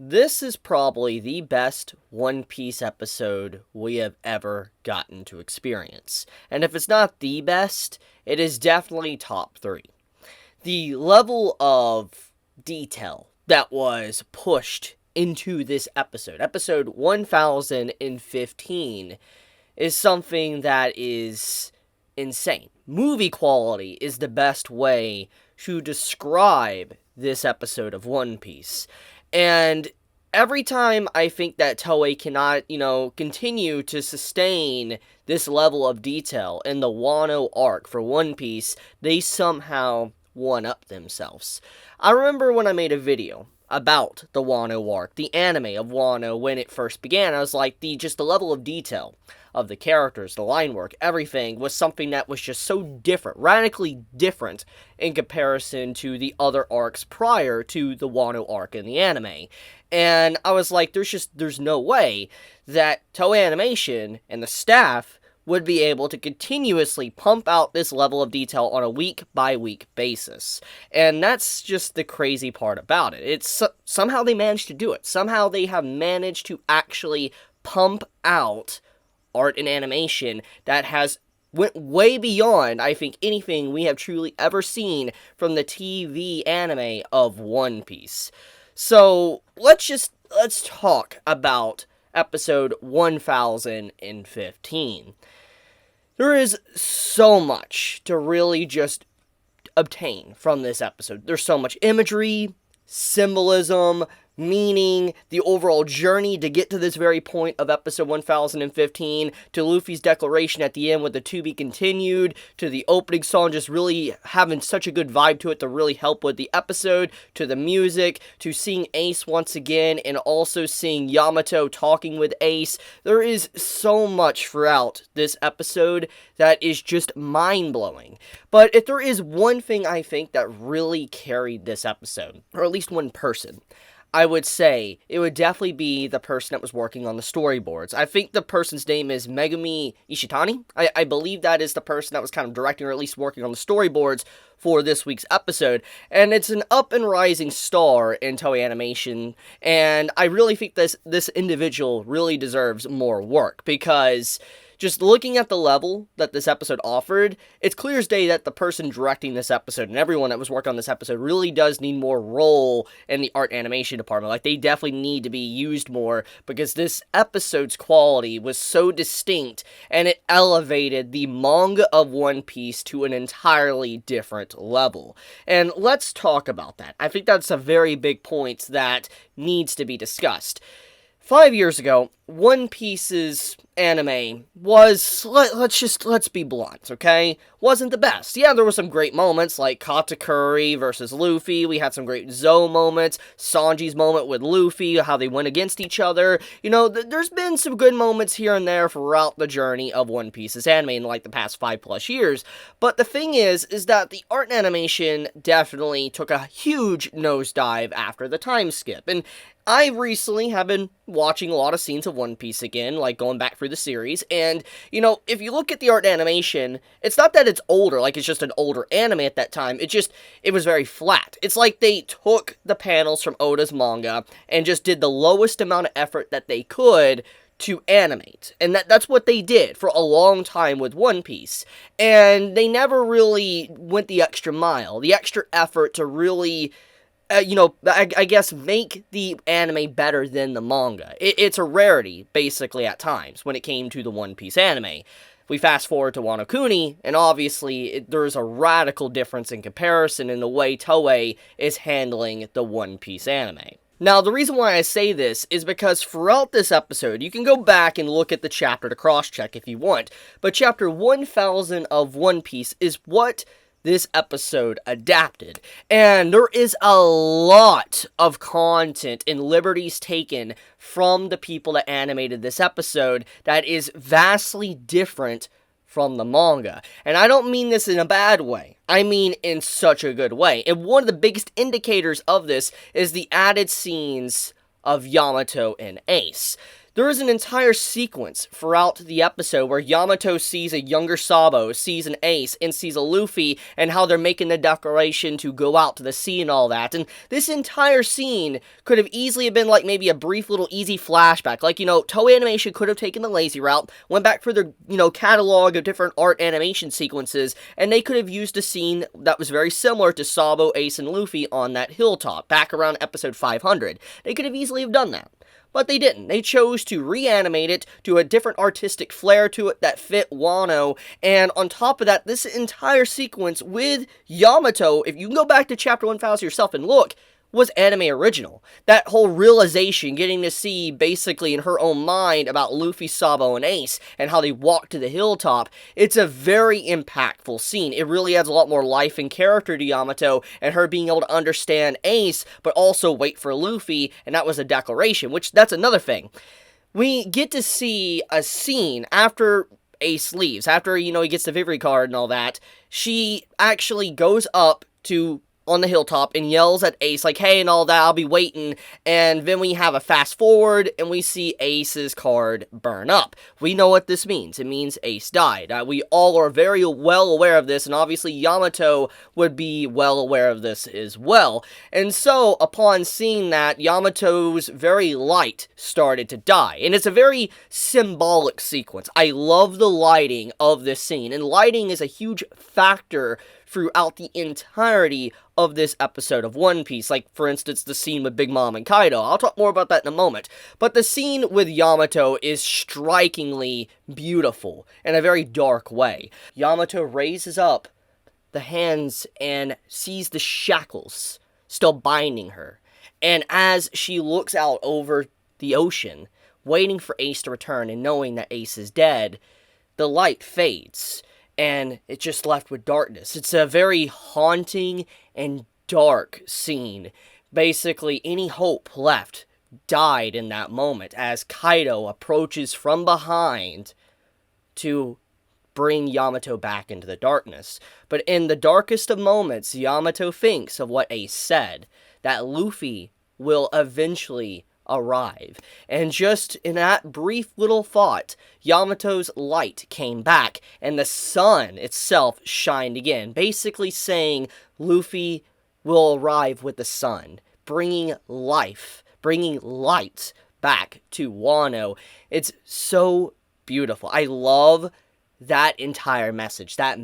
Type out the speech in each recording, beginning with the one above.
This is probably the best One Piece episode we have ever gotten to experience. And if it's not the best, it is definitely top 3. The level of detail that was pushed into this episode 1015, is something that is insane. Movie quality is the best way to describe this episode of One Piece. And every time I think that Toei cannot, continue to sustain this level of detail in the Wano arc for One Piece, they somehow one-up themselves. I remember when I made a video about the Wano arc, the anime of Wano when it first began, I was like, the level of detail of the characters, the line work, everything was something that was just so different, radically different in comparison to the other arcs prior to the Wano arc in the anime. And I was like, there's no way that Toei Animation and the staff would be able to continuously pump out this level of detail on a week-by-week basis. And that's just the crazy part about it. It's somehow they managed to do it. Somehow they have managed to actually pump out art and animation that has went way beyond, I think, anything we have truly ever seen from the TV anime of One Piece. So, let's talk about episode 1015. There is so much to really just obtain from this episode. There's so much imagery, symbolism, meaning, the overall journey to get to this very point of episode 1015, to Luffy's declaration at the end with the to be continued, to the opening song just really having such a good vibe to it to really help with the episode, to the music, to seeing Ace once again, and also seeing Yamato talking with Ace. There is so much throughout this episode that is just mind-blowing. But if there is one thing I think that really carried this episode, or at least one person, I would say it would definitely be the person that was working on the storyboards. I think the person's name is Megumi Ishitani. I believe that is the person that was kind of directing or at least working on the storyboards for this week's episode. And it's an up and rising star in Toei Animation. And I really think this individual really deserves more work, because just looking at the level that this episode offered, it's clear as day that the person directing this episode and everyone that was working on this episode really does need more role in the art animation department. Like, they definitely need to be used more, because this episode's quality was so distinct, and it elevated the manga of One Piece to an entirely different level. And let's talk about that. I think that's a very big point that needs to be discussed. 5 years ago, One Piece's anime was, let's be blunt, okay? Wasn't the best. Yeah, there were some great moments, like Katakuri versus Luffy. We had some great Zou moments. Sanji's moment with Luffy, how they went against each other. There's been some good moments here and there throughout the journey of One Piece's anime in, like, the past 5+ years. But the thing is that the art and animation definitely took a huge nosedive after the time skip. And I recently have been watching a lot of scenes of One Piece again, like going back through the series, and, if you look at the art animation, it's not that it's older, like it's just an older anime at that time, it was very flat. It's like they took the panels from Oda's manga and just did the lowest amount of effort that they could to animate. And that's what they did for a long time with One Piece. And they never really went the extra mile, the extra effort to really I guess make the anime better than the manga. It's a rarity, basically, at times, when it came to the One Piece anime. We fast forward to Wano Kuni, and obviously, there's a radical difference in comparison in the way Toei is handling the One Piece anime. Now, the reason why I say this is because throughout this episode, you can go back and look at the chapter to cross-check if you want, but chapter 1000 of One Piece is what this episode adapted. And there is a lot of content and liberties taken from the people that animated this episode that is vastly different from the manga. And I don't mean this in a bad way. I mean in such a good way. And one of the biggest indicators of this is the added scenes of Yamato and Ace. There is an entire sequence throughout the episode where Yamato sees a younger Sabo, sees an Ace, and sees a Luffy, and how they're making the declaration to go out to the sea and all that. And this entire scene could have easily been like maybe a brief little easy flashback. Like, Toei Animation could have taken the lazy route, went back for their, catalog of different art animation sequences, and they could have used a scene that was very similar to Sabo, Ace, and Luffy on that hilltop, back around episode 500. They could have easily have done that. But they didn't. They chose to reanimate it, to a different artistic flair to it that fit Wano, and on top of that, this entire sequence with Yamato, if you can go back to Chapter 1000 yourself and look, was anime original. That whole realization, getting to see basically in her own mind about Luffy, Sabo, and Ace, and how they walk to the hilltop, it's a very impactful scene. It really adds a lot more life and character to Yamato, and her being able to understand Ace, but also wait for Luffy, and that was a declaration, which, that's another thing. We get to see a scene after Ace leaves, after, he gets the Vivi card and all that, she actually goes up to on the hilltop and yells at Ace like, hey, and all that, I'll be waiting, and then we have a fast forward and we see Ace's card burn up. We know what this means. It means Ace died. We all are very well aware of this, and obviously Yamato would be well aware of this as well. And so, upon seeing that, Yamato's very light started to die, and it's a very symbolic sequence. I love the lighting of this scene, and lighting is a huge factor throughout the entirety of this episode of One Piece. Like, for instance, the scene with Big Mom and Kaido. I'll talk more about that in a moment. But the scene with Yamato is strikingly beautiful in a very dark way. Yamato raises up the hands and sees the shackles still binding her. And as she looks out over the ocean, waiting for Ace to return and knowing that Ace is dead, the light fades, and it's just left with darkness. It's a very haunting and dark scene. Basically, any hope left died in that moment as Kaido approaches from behind to bring Yamato back into the darkness. But in the darkest of moments, Yamato thinks of what Ace said, that Luffy will eventually arrive. And just in that brief little thought, Yamato's light came back, and the sun itself shined again, basically saying Luffy will arrive with the sun, bringing life, bringing light back to Wano. It's so beautiful. I love that entire message, that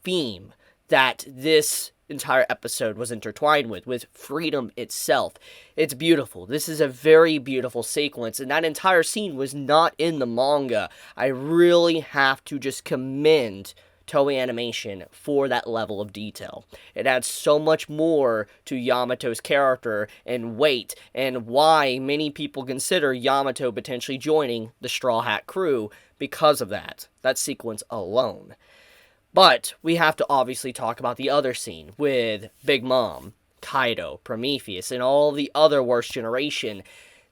theme that this entire episode was intertwined with freedom itself. It's beautiful. This is a very beautiful sequence, and that entire scene was not in the manga. I really have to just commend Toei Animation for that level of detail. It adds so much more to Yamato's character and weight, and why many people consider Yamato potentially joining the Straw Hat crew because of that sequence alone. But we have to obviously talk about the other scene with Big Mom, Kaido, Prometheus, and all the other Worst Generation.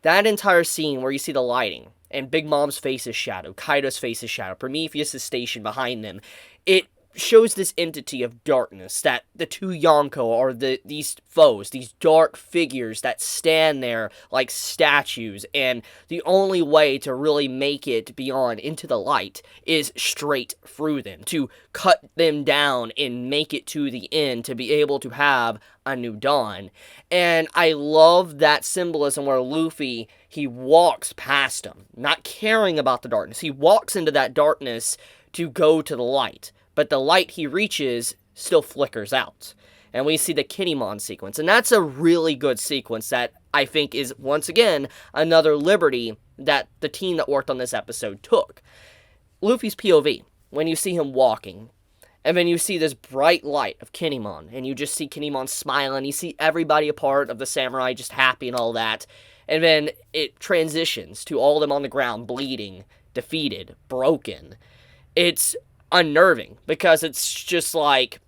That entire scene where you see the lighting, and Big Mom's face is shadowed, Kaido's face is shadowed, Prometheus is stationed behind them. It shows this entity of darkness, that the two Yonko are these foes, these dark figures that stand there like statues, and the only way to really make it beyond into the light is straight through them, to cut them down and make it to the end, to be able to have a new dawn. And I love that symbolism where Luffy, he walks past them, not caring about the darkness. He walks into that darkness to go to the light, but the light he reaches still flickers out. And we see the Kinemon sequence, and that's a really good sequence that I think is, once again, another liberty that the team that worked on this episode took. Luffy's POV, when you see him walking, and then you see this bright light of Kinemon, and you just see Kinemon smiling, you see everybody a part of the samurai just happy and all that, and then it transitions to all of them on the ground, bleeding, defeated, broken. It's unnerving, because it's just like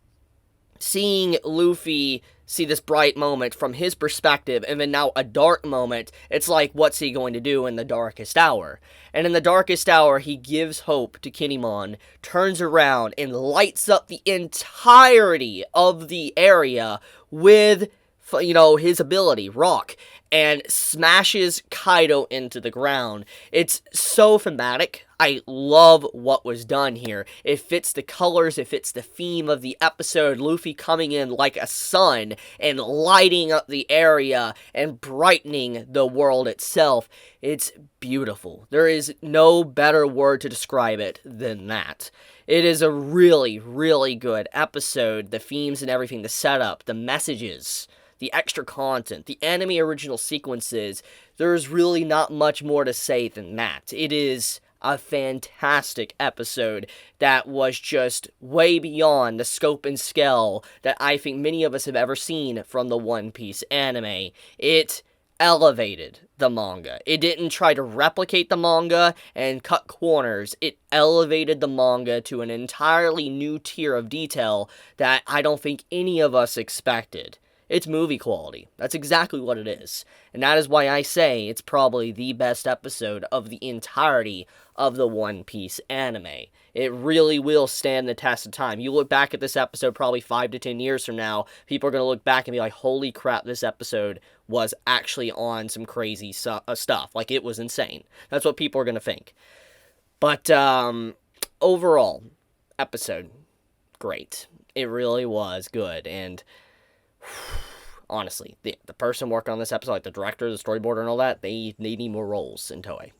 seeing Luffy see this bright moment from his perspective, and then now a dark moment. It's like, what's he going to do in the darkest hour? And in the darkest hour, he gives hope to Kinemon, turns around, and lights up the entirety of the area with his ability, Rock, and smashes Kaido into the ground. It's so thematic. I love what was done here. It fits the colors, it fits the theme of the episode. Luffy coming in like a sun and lighting up the area and brightening the world itself. It's beautiful. There is no better word to describe it than that. It is a really, really good episode. The themes and everything, the setup, the messages, the extra content, the anime original sequences, there's really not much more to say than that. It is a fantastic episode that was just way beyond the scope and scale that I think many of us have ever seen from the One Piece anime. It elevated the manga. It didn't try to replicate the manga and cut corners. It elevated the manga to an entirely new tier of detail that I don't think any of us expected. It's movie quality. That's exactly what it is. And that is why I say it's probably the best episode of the entirety of the One Piece anime. It really will stand the test of time. You look back at this episode probably 5 to 10 years from now, people are going to look back and be like, holy crap, this episode was actually on some crazy stuff. Like, it was insane. That's what people are going to think. But, overall, episode, great. It really was good, and honestly, the person working on this episode, like the director, the storyboarder, and all that, they need more roles in Toei.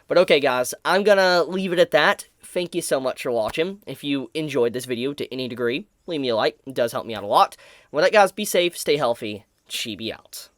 But okay, guys, I'm gonna leave it at that. Thank you so much for watching. If you enjoyed this video to any degree, leave me a like. It does help me out a lot. With that, guys, be safe, stay healthy. Chibi out.